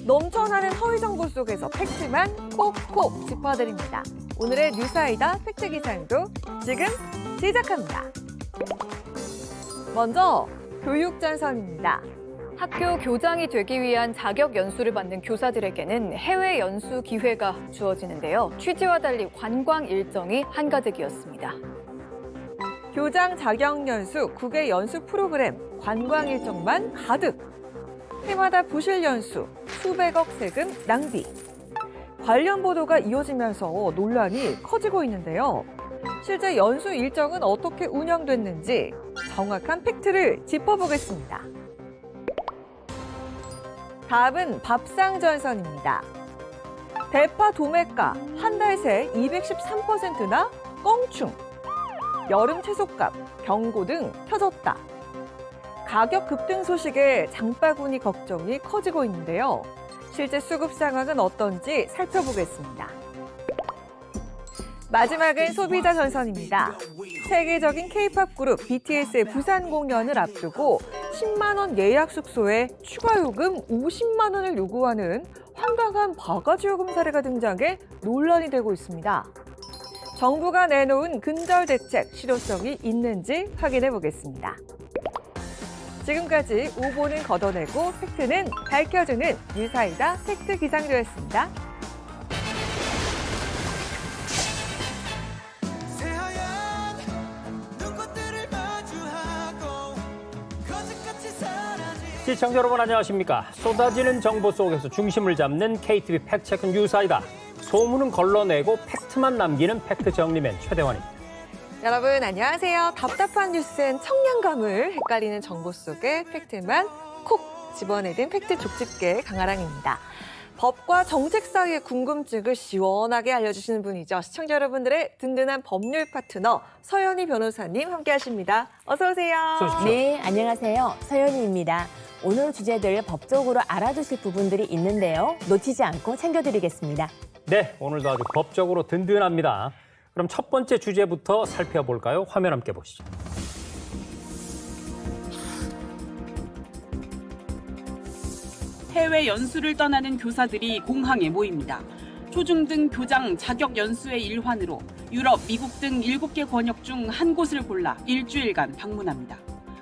넘쳐나는 허위 정보 속에서 팩트만 콕콕 짚어드립니다. 오늘의 뉴스아이다 팩트 기상도 지금 시작합니다. 먼저 교육 전선입니다. 학교 교장이 되기 위한 자격 연수를 받는 교사들에게는 해외 연수 기회가 주어지는데요. 취지와 달리 관광 일정이 한가득이었습니다. 교장 자격 연수 9개 연수 프로그램 관광 일정만 가득. 해마다 부실 연수, 수백억 세금 낭비. 관련 보도가 이어지면서 논란이 커지고 있는데요. 실제 연수 일정은 어떻게 운영됐는지 정확한 팩트를 짚어보겠습니다. 다음은 밥상 전선입니다. 대파 도매가 한 달 새 213%나 껑충. 여름 채소값, 경고 등 펴졌다. 가격 급등 소식에 장바구니 걱정이 커지고 있는데요. 실제 수급 상황은 어떤지 살펴보겠습니다. 마지막은 소비자 전선입니다. 세계적인 K-팝 그룹 BTS의 부산 공연을 앞두고 10만 원 예약 숙소에 추가 요금 50만 원을 요구하는 황당한 바가지 요금 사례가 등장해 논란이 되고 있습니다. 정부가 내놓은 근절 대책 실효성이 있는지 확인해 보겠습니다. 지금까지 오보는 걷어내고 팩트는 밝혀주는 뉴스아이다 팩트 기상도였습니다. 시청자 여러분 안녕하십니까. 쏟아지는 정보 속에서 중심을 잡는 KTV 팩트체크 뉴스아이다. 소문은 걸러내고 팩트만 남기는 팩트 정리맨 최대환입니다. 여러분 안녕하세요. 답답한 뉴스엔 청량감을 헷갈리는 정보 속에 팩트만 콕 집어내는 팩트 족집게 강아랑입니다. 법과 정책 사이의 궁금증을 시원하게 알려주시는 분이죠. 시청자 여러분들의 든든한 법률 파트너 서연희 변호사님 함께하십니다. 어서 오세요. 네, 안녕하세요. 서연희입니다. 오늘 주제들 법적으로 알아두실 부분들이 있는데요. 놓치지 않고 챙겨드리겠습니다. 네, 오늘도 아주 법적으로 든든합니다. 그럼 첫 번째 주제부터 살펴볼까요? 화면 함께 보시죠. 해외 연수를 떠나는 교사들이 공항에 모입니다. 초중등 교장 자격 연수의 일환으로 유럽, 미국 등 7개 권역 중 한 곳을 골라 일주일간 방문합니다.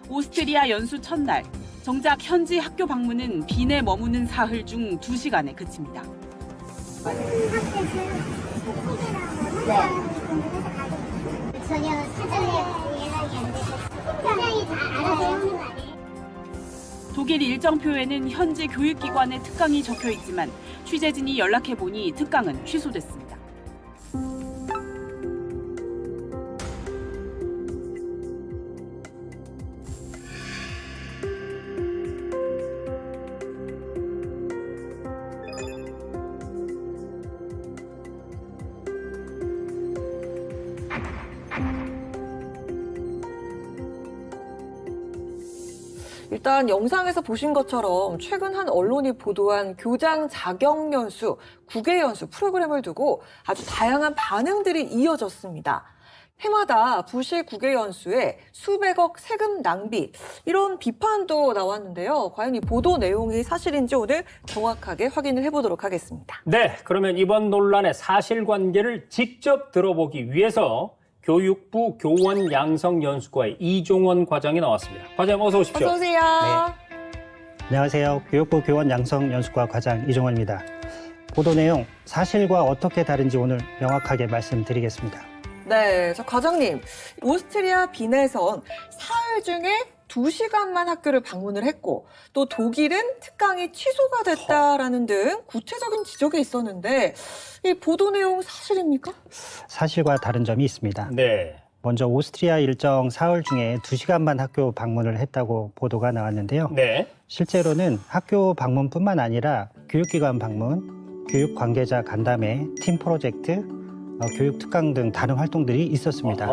오스트리아 연수 첫날, 정작 현지 학교 방문은 빈에 머무는 사흘 중 2시간에 그칩니다. 전혀 사전에 연락이 안 돼서 굉장히 다 알아서 하는 거 아니에요? 독일 일정표에는 현지 교육기관의 특강이 적혀 있지만 취재진이 연락해보니 특강은 취소됐습니다. 일단 영상에서 보신 것처럼 최근 한 언론이 보도한 교장 자격 연수 9개 연수 프로그램을 두고 아주 다양한 반응들이 이어졌습니다. 해마다 부실 9개 연수에 수백억 세금 낭비 이런 비판도 나왔는데요. 과연 이 보도 내용이 사실인지 오늘 정확하게 확인을 해보도록 하겠습니다. 네, 그러면 이번 논란의 사실관계를 직접 들어보기 위해서 교육부 교원양성연수과의 이종원 과장이 나왔습니다. 과장 어서 오십시오. 어서 오세요. 네. 안녕하세요. 교육부 교원양성연수과 과장 이종원입니다. 보도 내용 사실과 어떻게 다른지 오늘 명확하게 말씀드리겠습니다. 네, 저 과장님, 오스트리아 빈에선 사흘 중에 2시간만 학교를 방문을 했고 또 독일은 특강이 취소가 됐다라는 등 구체적인 지적이 있었는데 이 보도 내용 사실입니까? 사실과 다른 점이 있습니다. 네. 먼저 오스트리아 일정 사흘 중에 2시간만 학교 방문을 했다고 보도가 나왔는데요. 네. 실제로는 학교 방문뿐만 아니라 교육기관 방문, 교육 관계자 간담회, 팀 프로젝트, 교육 특강 등 다른 활동들이 있었습니다.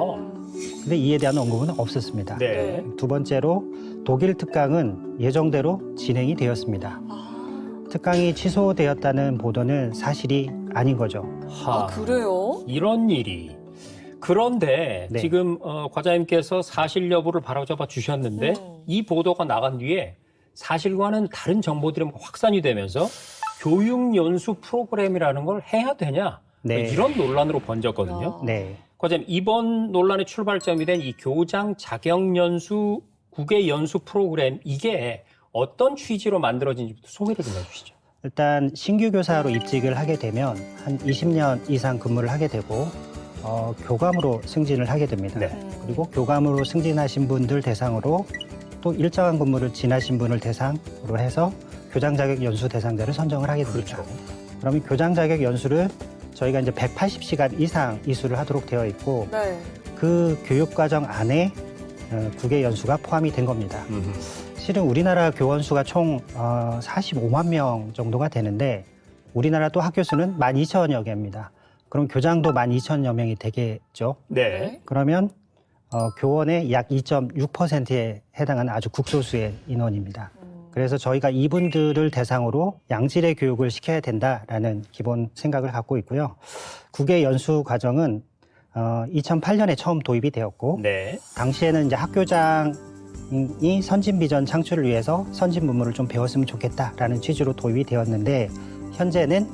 근데 이에 대한 언급은 없었습니다. 네. 두 번째로 독일 특강은 예정대로 진행이 되었습니다. 특강이 취소되었다는 보도는 사실이 아닌 거죠. 아, 그래요? 이런 일이. 그런데 네. 지금 과장님께서 사실 여부를 바로잡아 주셨는데 이 보도가 나간 뒤에 사실과는 다른 정보들이 확산이 되면서 교육 연수 프로그램이라는 걸 해야 되냐? 네. 이런 논란으로 번졌거든요. 네. 과장님, 이번 논란의 출발점이 된 이 교장 자격 연수 국외 연수 프로그램 이게 어떤 취지로 만들어진지부터 소개를 좀 해주시죠. 일단 신규 교사로 입직을 하게 되면 한 20년 이상 근무를 하게 되고 교감으로 승진을 하게 됩니다. 네. 그리고 교감으로 승진하신 분들 대상으로 또 일정한 근무를 지나신 분을 대상으로 해서 교장 자격 연수 대상자를 선정을 하게 됩니다. 그렇죠. 그러면 교장 자격 연수를 저희가 이제 180시간 이상 이수를 하도록 되어 있고 네. 그 교육 과정 안에 국외 연수가 포함이 된 겁니다. 실은 우리나라 교원 수가 총 45만 명 정도가 되는데 우리나라 또 학교 수는 12,000여 개입니다. 그럼 교장도 12,000여 명이 되겠죠. 네. 그러면 교원의 약 2.6%에 해당하는 아주 극소수의 인원입니다. 그래서 저희가 이분들을 대상으로 양질의 교육을 시켜야 된다라는 기본 생각을 갖고 있고요. 국외 연수 과정은 2008년에 처음 도입이 되었고 네. 당시에는 이제 학교장이 선진 비전 창출을 위해서 선진 문물을 좀 배웠으면 좋겠다라는 취지로 도입이 되었는데 현재는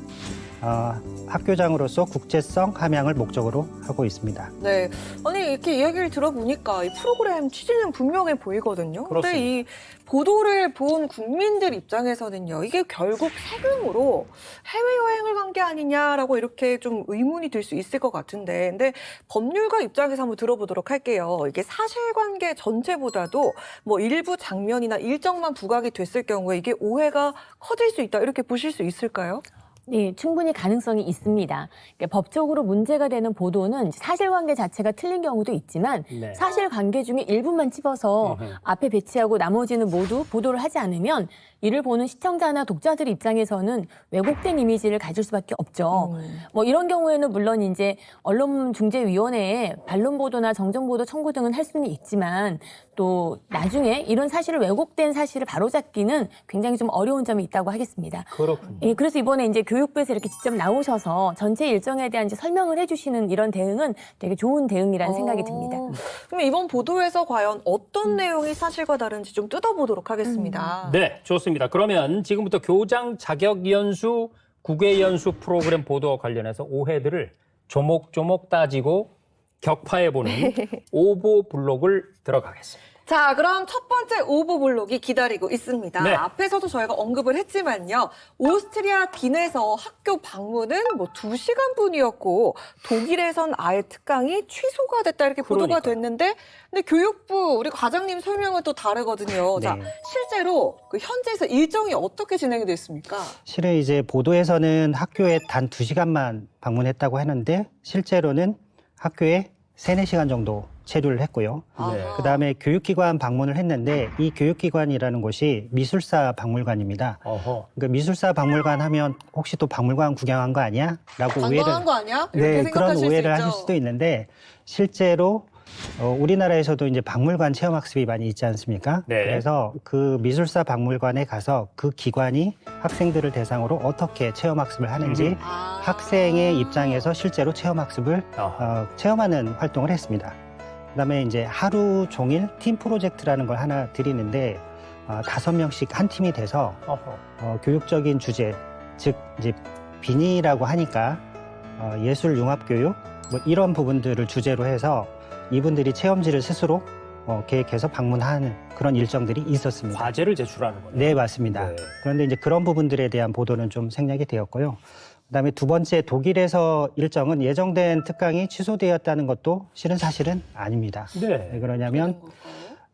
학교장으로서 국제성 함양을 목적으로 하고 있습니다. 네. 아니, 이렇게 이야기를 들어보니까 이 프로그램 취지는 분명해 보이거든요. 그렇습니다. 근데 이 보도를 본 국민들 입장에서는요, 이게 결국 세금으로 해외여행을 간 게 아니냐라고 이렇게 좀 의문이 들 수 있을 것 같은데, 근데 법률가 입장에서 한번 들어보도록 할게요. 이게 사실관계 전체보다도 뭐 일부 장면이나 일정만 부각이 됐을 경우에 이게 오해가 커질 수 있다, 이렇게 보실 수 있을까요? 네, 충분히 가능성이 있습니다. 그러니까 법적으로 문제가 되는 보도는 사실관계 자체가 틀린 경우도 있지만 네. 사실관계 중에 일부만 찝어서 앞에 배치하고 나머지는 모두 보도를 하지 않으면 이를 보는 시청자나 독자들 입장에서는 왜곡된 이미지를 가질 수밖에 없죠. 뭐 이런 경우에는 물론 이제 언론중재위원회에 반론 보도나 정정 보도 청구 등은 할 수는 있지만 또 나중에 이런 사실을 왜곡된 사실을 바로잡기는 굉장히 좀 어려운 점이 있다고 하겠습니다. 그렇군요. 예, 그래서 이번에 이제 교육부에서 이렇게 직접 나오셔서 전체 일정에 대한 이제 설명을 해주시는 이런 대응은 되게 좋은 대응이라는 생각이 듭니다. 그럼 이번 보도에서 과연 어떤 내용이 사실과 다른지 좀 뜯어보도록 하겠습니다. 네, 좋습니다. 그러면 지금부터 교장 자격 연수 국외 연수 프로그램 보도와 관련해서 오해들을 조목조목 따지고 격파해보는 오보 블록을 들어가겠습니다. 자, 그럼 첫 번째 오보 블록이 기다리고 있습니다. 네. 앞에서도 저희가 언급을 했지만요. 오스트리아 빈에서 학교 방문은 뭐 2시간 분이었고 독일에선 아예 특강이 취소가 됐다, 이렇게 보도가 그러니까요. 됐는데, 근데 교육부 우리 과장님 설명은 또 다르거든요. 자, 네. 실제로 그 현지에서 일정이 어떻게 진행이 됐습니까? 실은 이제 보도에서는 학교에 단 2시간만 방문했다고 하는데 실제로는 학교에 3-4시간 정도 체류를 했고요. 네. 그다음에 교육기관 방문을 했는데 이 교육기관이라는 곳이 미술사 박물관입니다. 어허. 그러니까 미술사 박물관 하면 혹시 또 박물관 구경한 거 아니야? 라고 관광한 거 아니야? 이렇게 네, 생각하실 그런 오해를 수 있죠. 하실 수도 있는데 실제로 우리나라에서도 이제 박물관 체험학습이 많이 있지 않습니까? 네. 그래서 그 미술사 박물관에 가서 그 기관이 학생들을 대상으로 어떻게 체험학습을 하는지 아. 학생의 입장에서 실제로 체험학습을 어허. 체험하는 활동을 했습니다. 그다음에 이제 하루 종일 팀 프로젝트라는 걸 하나 드리는데 5명씩 한 팀이 돼서 어허. 교육적인 주제, 즉 이제 빈이라고 하니까 예술 융합 교육 뭐 이런 부분들을 주제로 해서 이분들이 체험지를 스스로 계획해서 방문하는 그런 일정들이 있었습니다. 과제를 제출하는 거예요. 네, 맞습니다. 네. 그런데 이제 그런 부분들에 대한 보도는 좀 생략이 되었고요. 그다음에 두 번째 독일에서 일정은 예정된 특강이 취소되었다는 것도 사실은 아닙니다. 왜 네. 그러냐면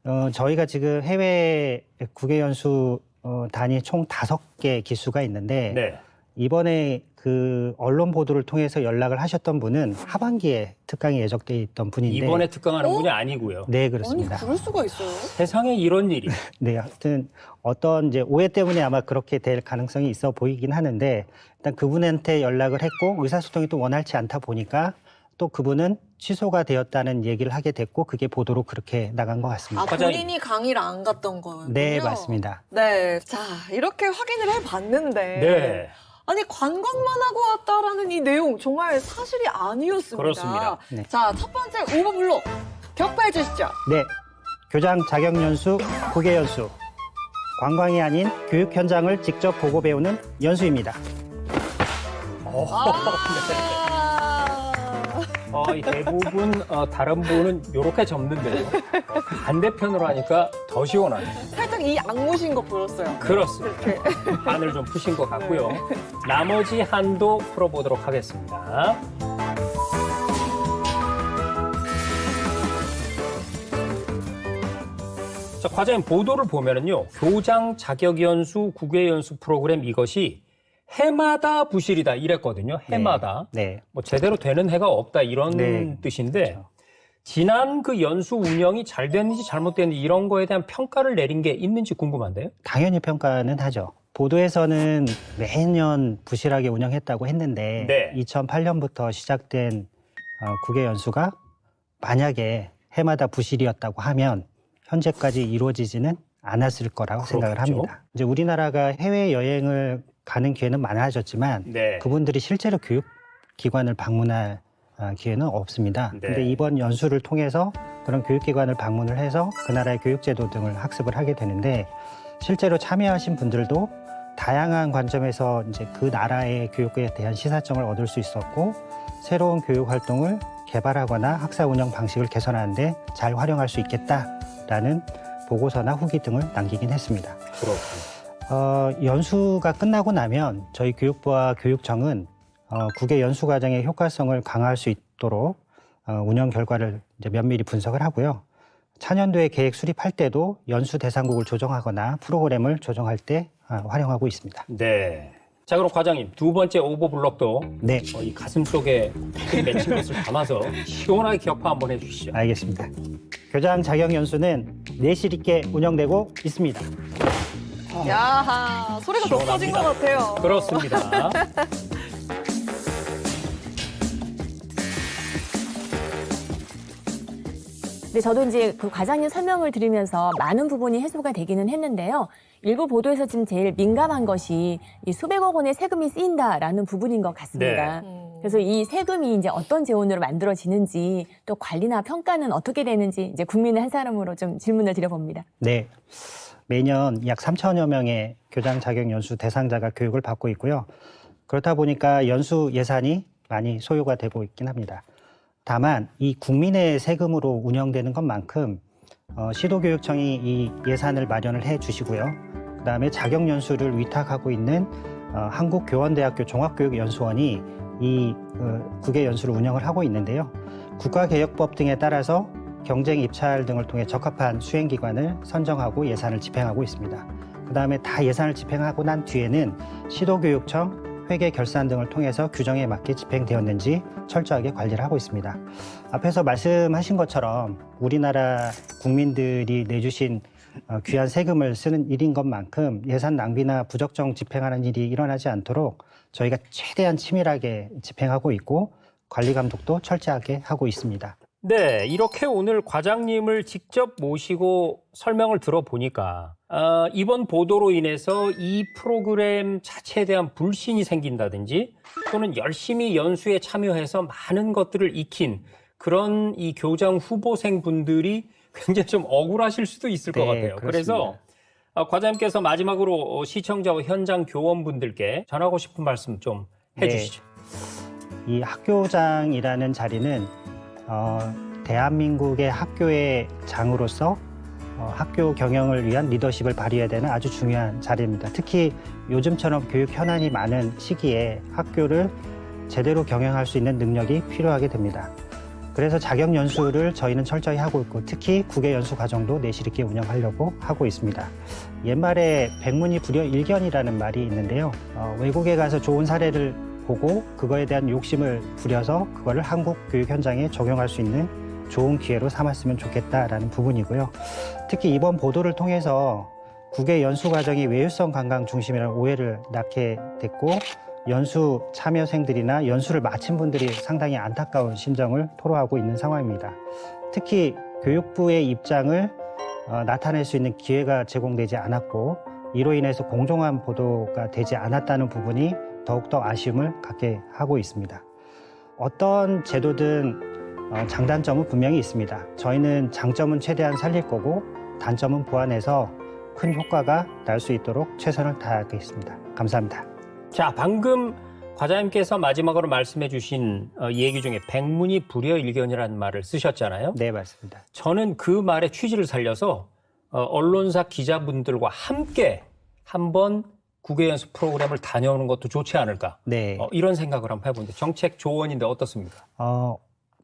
걸까요? 저희가 지금 해외 국외 연수 단위 총 5개 기수가 있는데 네. 이번에 그 언론 보도를 통해서 연락을 하셨던 분은 하반기에 특강이 예정돼 있던 분인데 이번에 특강하는 분이 아니고요. 네, 아니, 그렇습니다. 그럴 수가 있어요. 세상에 이런 일이. 네, 하여튼 어떤 이제 오해 때문에 아마 그렇게 될 가능성이 있어 보이긴 하는데 일단 그분한테 연락을 했고 의사소통이 또 원활치 않다 보니까 또 그분은 취소가 되었다는 얘기를 하게 됐고 그게 보도로 그렇게 나간 것 같습니다. 아, 본인이 강의를 안 갔던 거예요? 네, 맞습니다. 네, 자, 이렇게 확인을 해봤는데 네. 아니, 관광만 하고 왔다라는 이 내용 정말 사실이 아니었습니다. 그렇습니다. 네. 자, 첫 번째 오버블록 격파해 주시죠. 네, 교장 자격 연수, 국외 연수 관광이 아닌 교육 현장을 직접 보고 배우는 연수입니다. 이 대부분 다른 분은 이렇게 접는데요. 반대편으로 하니까 더 시원하네요. 살짝 이 악무신 거 보였어요. 그렇습니다. 바늘 좀 푸신 것 같고요. 나머지 한도 풀어보도록 하겠습니다. 자, 과장님 보도를 보면은요, 교장 자격연수, 국외연수 프로그램 이것이 해마다 부실이다 이랬거든요. 해마다. 네. 뭐 제대로 되는 해가 없다 이런 네. 뜻인데 그렇죠. 지난 그 연수 운영이 잘 됐는지 잘못됐는지 이런 거에 대한 평가를 내린 게 있는지 궁금한데요. 당연히 평가는 하죠. 보도에서는 매년 부실하게 운영했다고 했는데 네. 2008년부터 시작된 국외 연수가 만약에 해마다 부실이었다고 하면 현재까지 이루어지지는 않았을 거라고 생각을 그렇겠죠. 합니다. 이제 우리나라가 해외 여행을 가는 기회는 많아졌지만 네. 그분들이 실제로 교육기관을 방문할 기회는 없습니다. 네. 근데 이번 연수를 통해서 그런 교육기관을 방문을 해서 그 나라의 교육제도 등을 학습을 하게 되는데 실제로 참여하신 분들도 다양한 관점에서 이제 그 나라의 교육에 대한 시사점을 얻을 수 있었고 새로운 교육 활동을 개발하거나 학사 운영 방식을 개선하는데 잘 활용할 수 있겠다라는 보고서나 후기 등을 남기긴 했습니다. 그렇군요. 연수가 끝나고 나면 저희 교육부와 교육청은 국외 연수 과정의 효과성을 강화할 수 있도록 운영 결과를 이제 면밀히 분석을 하고요. 차년도에 계획 수립할 때도 연수 대상국을 조정하거나 프로그램을 조정할 때 활용하고 있습니다. 네. 자, 그럼 과장님 두 번째 오버블럭도 네, 이 가슴 속에 맺힌 것을 담아서 시원하게 격파 한번 해주시죠. 알겠습니다. 교장 자격 연수는 내실 있게 운영되고 있습니다. 야하, 소리가 더 커진 것 같아요. 그렇습니다. 근데 저도 이제 그 과장님 설명을 들으면서 많은 부분이 해소가 되기는 했는데요. 일부 보도에서 지금 제일 민감한 것이 이 수백억 원의 세금이 쓰인다라는 부분인 것 같습니다. 그래서 이 세금이 이제 어떤 재원으로 만들어지는지 또 관리나 평가는 어떻게 되는지 이제 국민의 한 사람으로 좀 질문을 드려봅니다. 네, 매년 약 3천여 명의 교장 자격 연수 대상자가 교육을 받고 있고요. 그렇다 보니까 연수 예산이 많이 소요가 되고 있긴 합니다. 다만 이 국민의 세금으로 운영되는 것만큼 시도교육청이 이 예산을 마련을 해 주시고요. 그다음에 자격 연수를 위탁하고 있는 한국교원대학교 종합교육연수원이 이 국외 연수를 운영을 하고 있는데요. 국가개혁법 등에 따라서 경쟁 입찰 등을 통해 적합한 수행기관을 선정하고 예산을 집행하고 있습니다. 그다음에 다 예산을 집행하고 난 뒤에는 시도교육청 회계 결산 등을 통해서 규정에 맞게 집행되었는지 철저하게 관리를 하고 있습니다. 앞에서 말씀하신 것처럼 우리나라 국민들이 내주신 귀한 세금을 쓰는 일인 것만큼 예산 낭비나 부적정 집행하는 일이 일어나지 않도록 저희가 최대한 치밀하게 집행하고 있고 관리 감독도 철저하게 하고 있습니다. 네, 이렇게 오늘 과장님을 직접 모시고 설명을 들어보니까 이번 보도로 인해서 이 프로그램 자체에 대한 불신이 생긴다든지 또는 열심히 연수에 참여해서 많은 것들을 익힌 그런 이 교장 후보생분들이 굉장히 좀 억울하실 수도 있을 것 네, 같아요. 그렇습니다. 그래서 과장님께서 마지막으로 시청자와 현장 교원분들께 전하고 싶은 말씀 좀 해주시죠. 이 학교장이라는 자리는 대한민국의 학교의 장으로서 학교 경영을 위한 리더십을 발휘해야 되는 아주 중요한 자리입니다. 특히 요즘처럼 교육 현안이 많은 시기에 학교를 제대로 경영할 수 있는 능력이 필요하게 됩니다. 그래서 자격 연수를 저희는 철저히 하고 있고 특히 국외 연수 과정도 내실 있게 운영하려고 하고 있습니다. 옛말에 백문이 불여일견이라는 말이 있는데요. 외국에 가서 좋은 사례를 보고 그거에 대한 욕심을 부려서 그거를 한국 교육 현장에 적용할 수 있는 좋은 기회로 삼았으면 좋겠다라는 부분이고요. 특히 이번 보도를 통해서 국외 연수 과정이 외유성 관광 중심이라는 오해를 낳게 됐고 연수 참여생들이나 연수를 마친 분들이 상당히 안타까운 심정을 토로하고 있는 상황입니다. 특히 교육부의 입장을 나타낼 수 있는 기회가 제공되지 않았고 이로 인해서 공정한 보도가 되지 않았다는 부분이 더욱더 아쉬움을 갖게 하고 있습니다. 어떤 제도든 장단점은 분명히 있습니다. 저희는 장점은 최대한 살릴 거고 단점은 보완해서 큰 효과가 날 수 있도록 최선을 다하겠습니다. 감사합니다. 자, 방금 과장님께서 마지막으로 말씀해 주신 얘기 중에 백문이 불여일견이라는 말을 쓰셨잖아요. 네, 맞습니다. 저는 그 말의 취지를 살려서 언론사 기자분들과 함께 한번 국외연수 프로그램을 다녀오는 것도 좋지 않을까. 네. 이런 생각을 한번 해보는데 정책 조언인데 어떻습니까?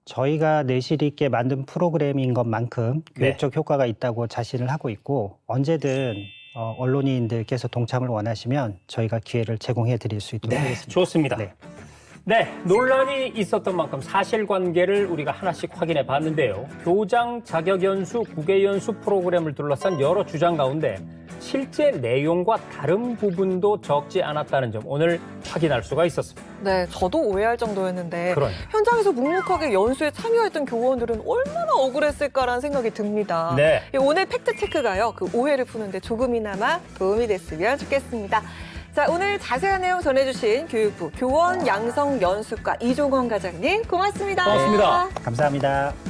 저희가 내실 있게 만든 프로그램인 것만큼 교육적 효과가 있다고 자신을 하고 있고 언제든 언론인들께서 동참을 원하시면 저희가 기회를 제공해 드릴 수 있도록 하겠습니다. 좋습니다. 네. 네, 논란이 있었던 만큼 사실관계를 우리가 하나씩 확인해 봤는데요. 교장 자격연수, 국외연수 프로그램을 둘러싼 여러 주장 가운데 실제 내용과 다른 부분도 적지 않았다는 점 오늘 확인할 수가 있었습니다. 네, 저도 오해할 정도였는데 그러니까. 현장에서 묵묵하게 연수에 참여했던 교원들은 얼마나 억울했을까라는 생각이 듭니다. 네. 오늘 팩트체크가요, 그 오해를 푸는데 조금이나마 도움이 됐으면 좋겠습니다. 자, 오늘 자세한 내용 전해주신 교육부 교원 양성연수과 이종원 과장님 고맙습니다. 고맙습니다. 감사합니다.